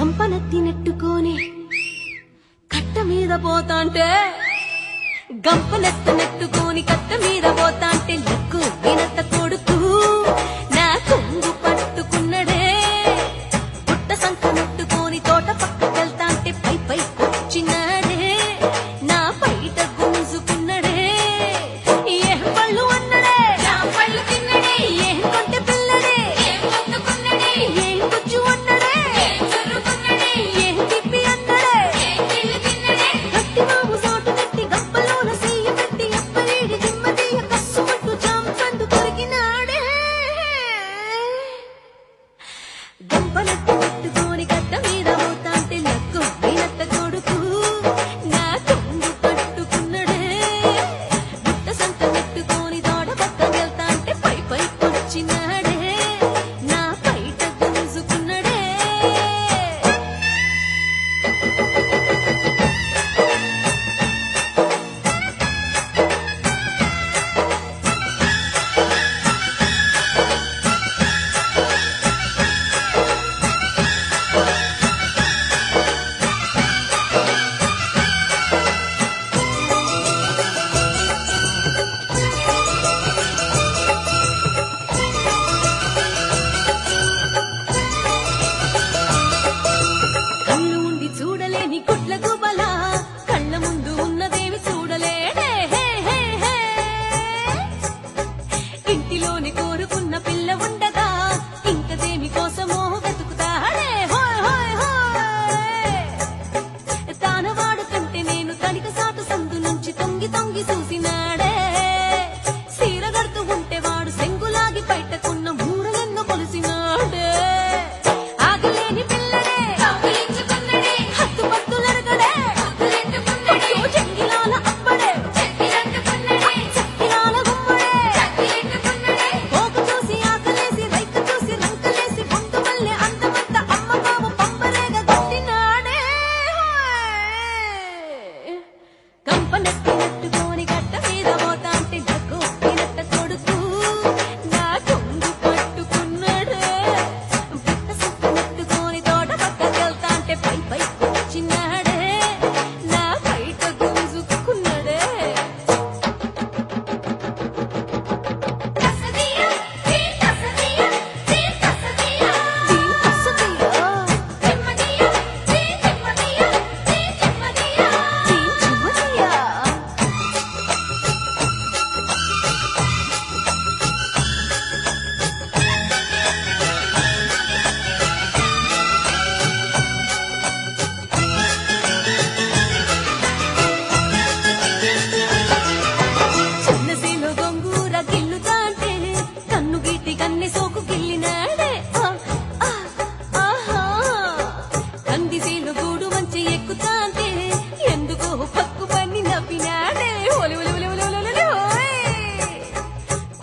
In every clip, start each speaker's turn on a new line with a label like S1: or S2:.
S1: గంపనెత్తినెట్టుకొని కట్ట మీద పోతాంటే గంపనెత్తనెట్టుకొని కట్ట మీద పోతాంటే లక్కు వినత కొడుకు నా కొంగు పట్టుకున్నడే పుట్ట సంఖ నెట్టుకొని తోట పక్కకెళ్తాంటే పై పై కూర్చున్నాడే నా పైట గుంజుకున్నడే ఏం పళ్ళు అన్నడే నా పళ్ళు తిన్నడే ఏం కొంటె పిల్లడే ఏం కొట్టుకున్నడే ఏం గుజ్జు అన్నడే గంపనెత్తుకొని కట్ట మీద పోతాంటే లక్కు వినత కొడుకు నా కొంగు పట్టుకున్నడే బుట్ట సంత నెట్టుకొని తోట పక్కకెళ్తాంటే పై పై కొచ్చినాడే నా పైట గుంజుకున్నడే చూడలేని గుడ్ల గుబల కళ్ళ ముందు ఉన్నదేవి చూడలేడే ఇంటిలోని కోరుకున్న పిల్ల ఉండగా ఇంకదేమి కోసమో వెతుకుతాడే తానవాడు కంటే నేను తనిక సాటు సందు నుంచి తొంగి తొంగి చూసినాడే సీర గడుతూ ఉంటే వాడు సెంగులాగి బయటకున్న మూడలెన్నో కొలిసినాడే ఆగలేని పిల్లడే గంపనెత్తినెట్టుకొని కట్ట మీద పోతాంటే లక్కు వినత కొడుకు నా కొంగు పట్టుకున్నడే బుట్ట సంత నెట్టుకొని తోట పక్కకెళ్తాంటే పై పై కూర్చున్నాడే నా బయట గుంజుకున్నడే కందిసేను గూడు మంచి ఎక్కుతాంటే ఎందుకో పక్కు పని నవ్వినాడే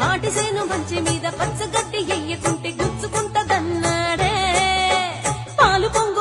S1: పాటిసేను మంచి మీద పచ్చగడ్డి ఎయ్యకుంటే గుచ్చుకుంటదన్నాడే పాలు పొంగు